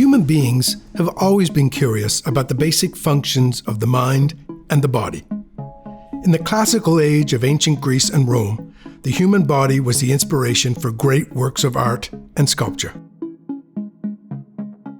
Human beings have always been curious about the basic functions of the mind and the body. In the classical age of ancient Greece and Rome, the human body was the inspiration for great works of art and sculpture.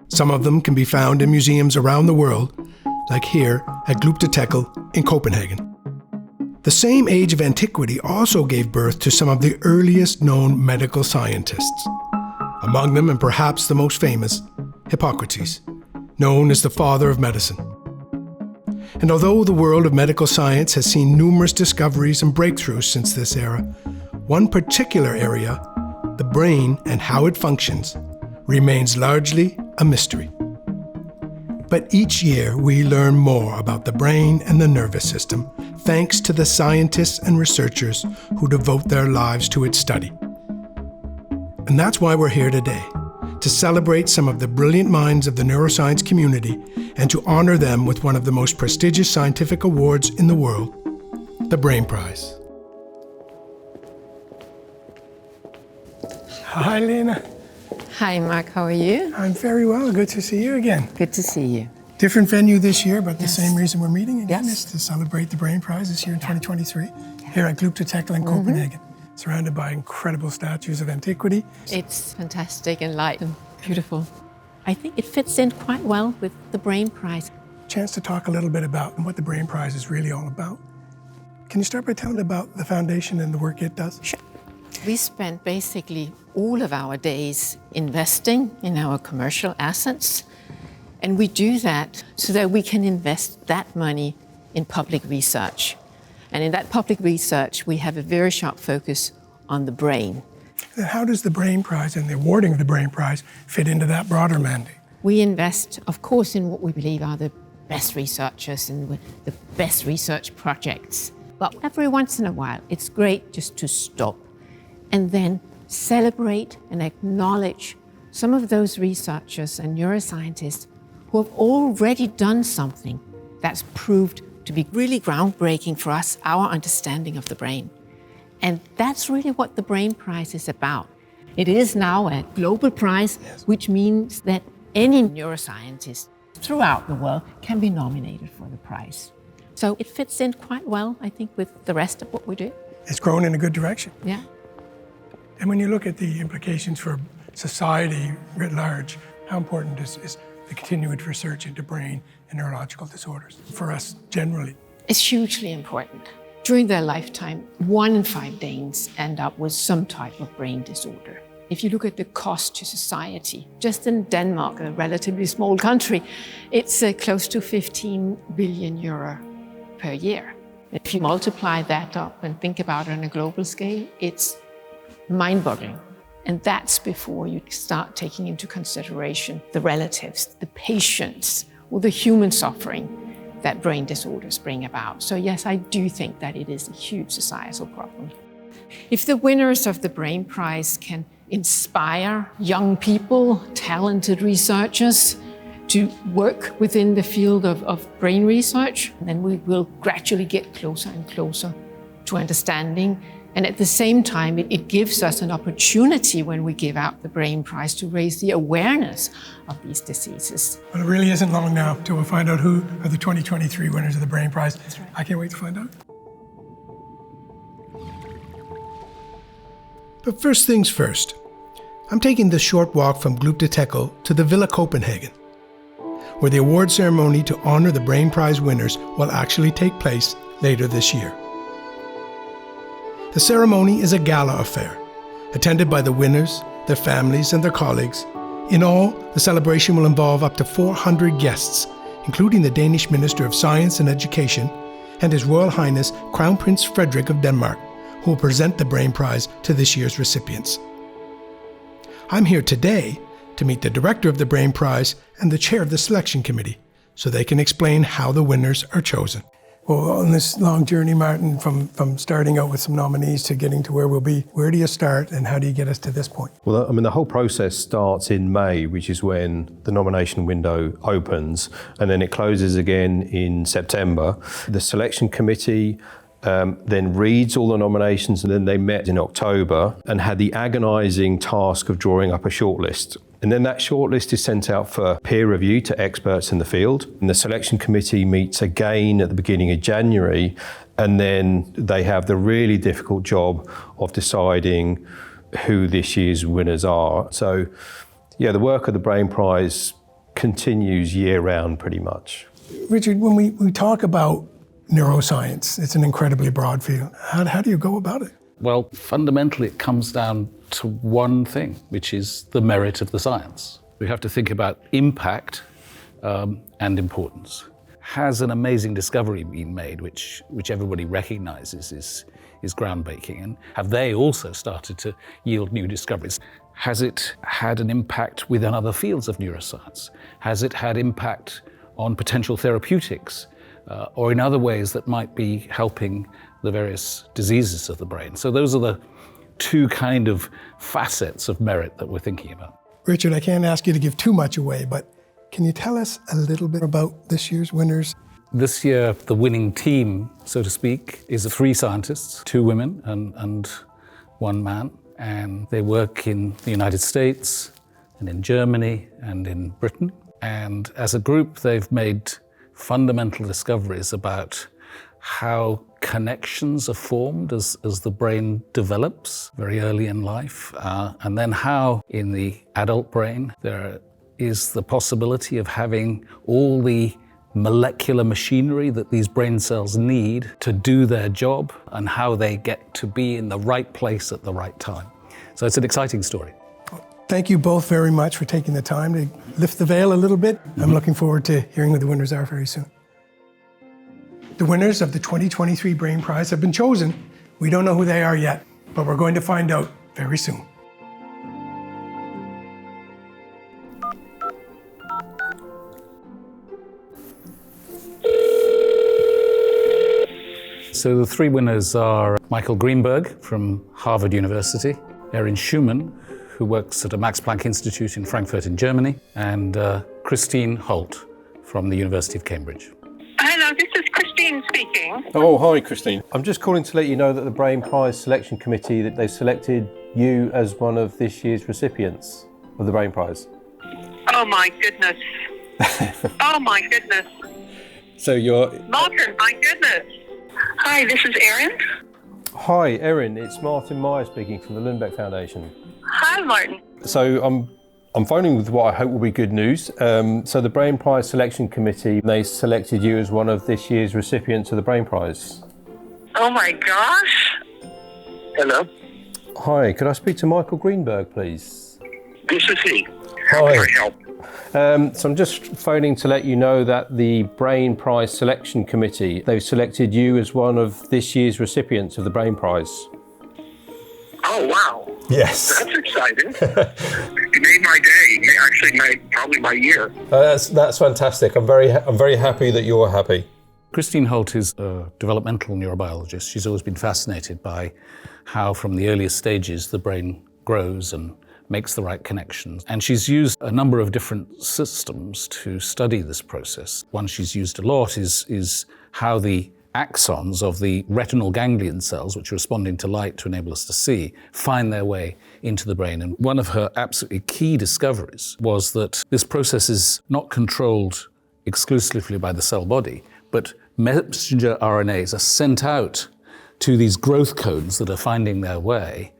Some of them can be found in museums around the world, like here at Lundbeck in Copenhagen. The same age of antiquity also gave birth to some of the earliest known medical scientists. Among them, and perhaps the most famous, Hippocrates, known as the father of medicine. And although the world of medical science has seen numerous discoveries and breakthroughs since this era, one particular area, the brain and how it functions, remains largely a mystery. But each year we learn more about the brain and the nervous system thanks to the scientists and researchers who devote their lives to its study. And that's why we're here today, to celebrate some of the brilliant minds of the neuroscience community and to honor them with one of the most prestigious scientific awards in the world, the Brain Prize. Hi, Lena. Hi, Mark. How are you? I'm very well. Good to see you again. Good to see you. Different venue this year, but the Yes. same reason we're meeting again Yes. is to celebrate the Brain Prize this year in 2023 here at Lundbeck in Copenhagen, surrounded by incredible statues of antiquity. It's fantastic and light and beautiful. I think it fits in quite well with the Brain Prize. Chance to talk a little bit about what the Brain Prize is really all about. Can you start by telling about the foundation and the work it does? Sure. We spend basically all of our days investing in our commercial assets, and we do that so that we can invest that money in public research. And in that public research, we have a very sharp focus on the brain. And how does the Brain Prize and the awarding of the Brain Prize fit into that broader mandate? We invest, of course, in what we believe are the best researchers and the best research projects. But every once in a while, it's great just to stop and then celebrate and acknowledge some of those researchers and neuroscientists who have already done something that's proved to be really groundbreaking for us, our understanding of the brain. And that's really what the Brain Prize is about. It is now a global prize, which means that any neuroscientist throughout the world can be nominated for the prize. So it fits in quite well, I think, with the rest of what we do. It's grown in a good direction. Yeah. And when you look at the implications for society writ large, how important is the continued research into brain and neurological disorders for us generally? It's hugely important. During their lifetime, 1 in 5 Danes end up with some type of brain disorder. If you look at the cost to society, just in Denmark, a relatively small country, it's close to 15 billion euro per year. If you multiply that up and think about it on a global scale, it's mind-boggling. And that's before you start taking into consideration the relatives, the patients, or the human suffering that brain disorders bring about. So yes, I do think that it is a huge societal problem. If the winners of the Brain Prize can inspire young people, talented researchers to work within the field of brain research, then we will gradually get closer and closer to understanding. And at the same time, it gives us an opportunity when we give out the Brain Prize to raise the awareness of these diseases. Well, it really isn't long now till we'll find out who are the 2023 winners of the Brain Prize. That's right. I can't wait to find out. But first things first, I'm taking this short walk from Lundbeck to the Villa Copenhagen, where the award ceremony to honor the Brain Prize winners will actually take place later this year. The ceremony is a gala affair, attended by the winners, their families, and their colleagues. In all, the celebration will involve up to 400 guests, including the Danish Minister of Science and Education and His Royal Highness Crown Prince Frederik of Denmark, who will present the Brain Prize to this year's recipients. I'm here today to meet the director of the Brain Prize and the chair of the selection committee, so they can explain how the winners are chosen. Well, on this long journey, Martin, from starting out with some nominees to getting to where we'll be, where do you start and how do you get us to this point? Well, I mean, the whole process starts in May, which is when the nomination window opens, and then it closes again in September. The selection committee then reads all the nominations, and then they met in October and had the agonising task of drawing up a shortlist. And then that shortlist is sent out for peer review to experts in the field. And the selection committee meets again at the beginning of January, and then they have the really difficult job of deciding who this year's winners are. So, yeah, the work of the Brain Prize continues year round pretty much. Richard, when we talk about neuroscience, it's an incredibly broad field. How do you go about it? Well, fundamentally, it comes down to one thing, which is the merit of the science. We have to think about impact and importance. Has an amazing discovery been made, which everybody recognizes is groundbreaking? And have they also started to yield new discoveries? Has it had an impact within other fields of neuroscience? Has it had impact on potential therapeutics or in other ways that might be helping the various diseases of the brain? So those are the two kind of facets of merit that we're thinking about. Richard, I can't ask you to give too much away, but can you tell us a little bit about this year's winners? This year, the winning team, so to speak, is 3 scientists, 2 women and 1 man. And they work in the United States and in Germany and in Britain. And as a group, they've made fundamental discoveries about how connections are formed as the brain develops very early in life, and then how in the adult brain there is the possibility of having all the molecular machinery that these brain cells need to do their job, and how they get to be in the right place at the right time. So it's an exciting story. Thank you both very much for taking the time to lift the veil a little bit. I'm looking forward to hearing who the winners are very soon. The winners of the 2023 Brain Prize have been chosen. We don't know who they are yet, but we're going to find out very soon. So the 3 winners are Michael Greenberg from Harvard University, Erin Schumann, who works at a Max Planck Institute in Frankfurt in Germany, and Christine Holt from the University of Cambridge. Hello, this is Christine speaking. Oh, hi, Christine. I'm just calling to let you know that the Brain Prize Selection Committee, that they've selected you as one of this year's recipients of the Brain Prize. Oh my goodness. Oh my goodness. So you're... Martin, my goodness. Hi, this is Erin. Hi, Erin. It's Martin Meyer speaking from the Lundbeck Foundation. Hi, Martin. So I'm phoning with what I hope will be good news. So the Brain Prize Selection Committee, they selected you as one of this year's recipients of the Brain Prize. Oh my gosh. Hello. Hi, could I speak to Michael Greenberg, please? This is he. How can I help? So I'm just phoning to let you know that the Brain Prize Selection Committee, they've selected you as one of this year's recipients of the Brain Prize. Oh, wow. Yes. That's exciting. You made my day. Actually, probably my year. That's fantastic. I'm very happy that you're happy. Christine Holt is a developmental neurobiologist. She's always been fascinated by how from the earliest stages the brain grows and makes the right connections. And she's used a number of different systems to study this process. One she's used a lot is how the axons of the retinal ganglion cells, which are responding to light to enable us to see, find their way into the brain. And one of her absolutely key discoveries was that this process is not controlled exclusively by the cell body, but messenger RNAs are sent out to these growth cones that are finding their way,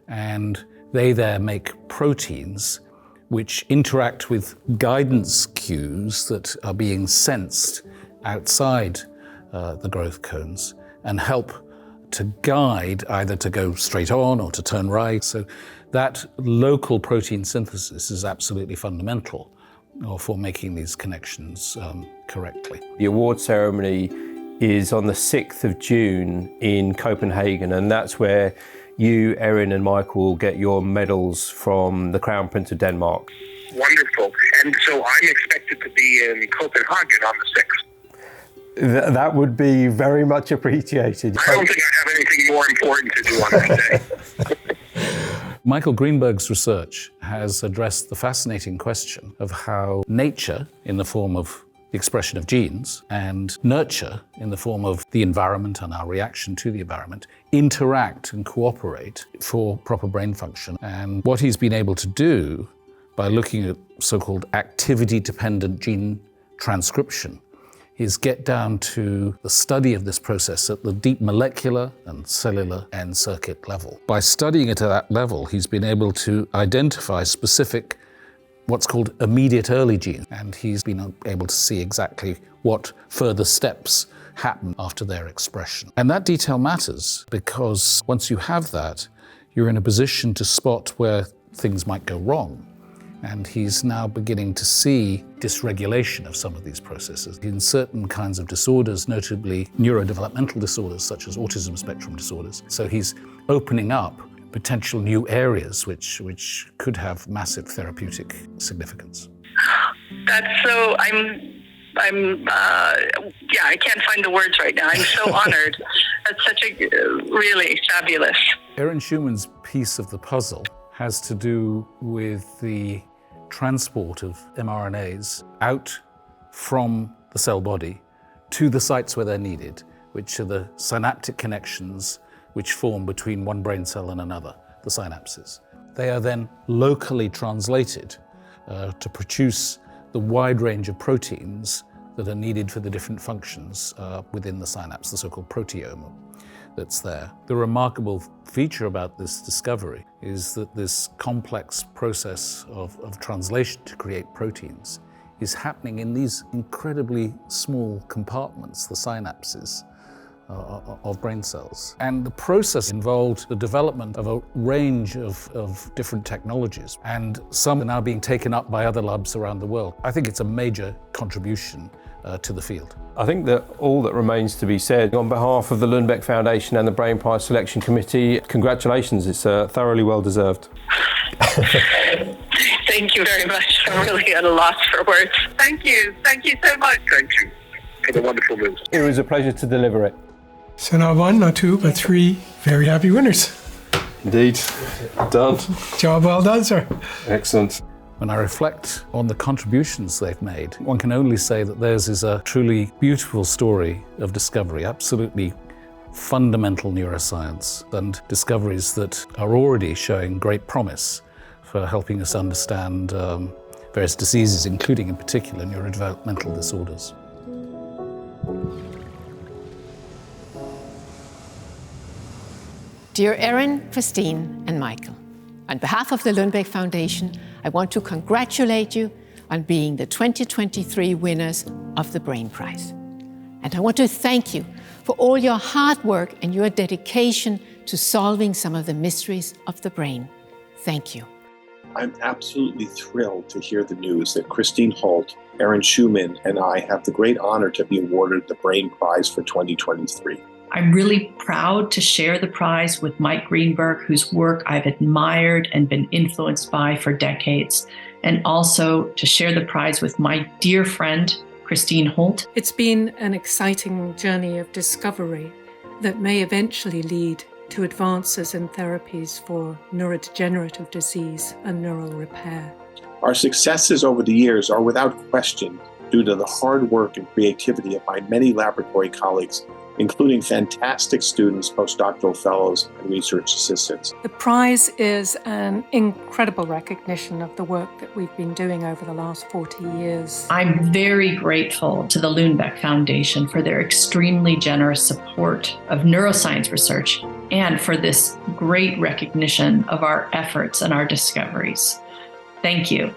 and they there make proteins which interact with guidance cues that are being sensed outside the growth cones and help to guide either to go straight on or to turn right. So that local protein synthesis is absolutely fundamental for making these connections correctly. The award ceremony is on the 6th of June in Copenhagen, and that's where you, Erin and Michael will get your medals from the Crown Prince of Denmark. Wonderful. And so I'm expected to be in Copenhagen on the 6th. That would be very much appreciated. I don't think I have anything more important to do on that day. Michael Greenberg's research has addressed the fascinating question of how nature, in the form of the expression of genes, and nurture, in the form of the environment and our reaction to the environment, interact and cooperate for proper brain function. And what he's been able to do by looking at so-called activity-dependent gene transcription, is get down to the study of this process at the deep molecular and cellular end circuit level. By studying it at that level, he's been able to identify specific, what's called immediate early genes, and he's been able to see exactly what further steps happen after their expression. And that detail matters because once you have that, you're in a position to spot where things might go wrong. And he's now beginning to see dysregulation of some of these processes. In certain kinds of disorders, notably neurodevelopmental disorders such as autism spectrum disorders. So he's opening up potential new areas which could have massive therapeutic significance. That's so, I can't find the words right now. I'm so honored. That's such a really fabulous. Erin Schumann's piece of the puzzle has to do with the transport of mRNAs out from the cell body to the sites where they're needed, which are the synaptic connections which form between one brain cell and another, the synapses. They are then locally translated to produce the wide range of proteins that are needed for the different functions within the synapse, the so-called proteome that's there. The remarkable feature about this discovery is that this complex process of translation to create proteins is happening in these incredibly small compartments, the synapses of brain cells. And the process involved the development of a range of different technologies, and some are now being taken up by other labs around the world. I think it's a major contribution to the field. I think that all that remains to be said, on behalf of the Lundbeck Foundation and the Brain Prize Selection Committee, congratulations, it's thoroughly well deserved. Thank you very much. I'm really at a loss for words. Thank you so much. Thank you for the wonderful news. It was a pleasure to deliver it. So not one, not two, but three very happy winners. Indeed. Done. Job well done, sir. Excellent. When I reflect on the contributions they've made, one can only say that theirs is a truly beautiful story of discovery, absolutely fundamental neuroscience, and discoveries that are already showing great promise for helping us understand various diseases, including in particular neurodevelopmental disorders. Dear Erin, Christine, and Michael, on behalf of the Lundbeck Foundation, I want to congratulate you on being the 2023 winners of the Brain Prize. And I want to thank you for all your hard work and your dedication to solving some of the mysteries of the brain. Thank you. I'm absolutely thrilled to hear the news that Christine Holt, Erin Schumann, and I have the great honor to be awarded the Brain Prize for 2023. I'm really proud to share the prize with Mike Greenberg, whose work I've admired and been influenced by for decades, and also to share the prize with my dear friend, Christine Holt. It's been an exciting journey of discovery that may eventually lead to advances in therapies for neurodegenerative disease and neural repair. Our successes over the years are without question due to the hard work and creativity of my many laboratory colleagues, including fantastic students, postdoctoral fellows, and research assistants. The prize is an incredible recognition of the work that we've been doing over the last 40 years. I'm very grateful to the Lundbeck Foundation for their extremely generous support of neuroscience research and for this great recognition of our efforts and our discoveries. Thank you.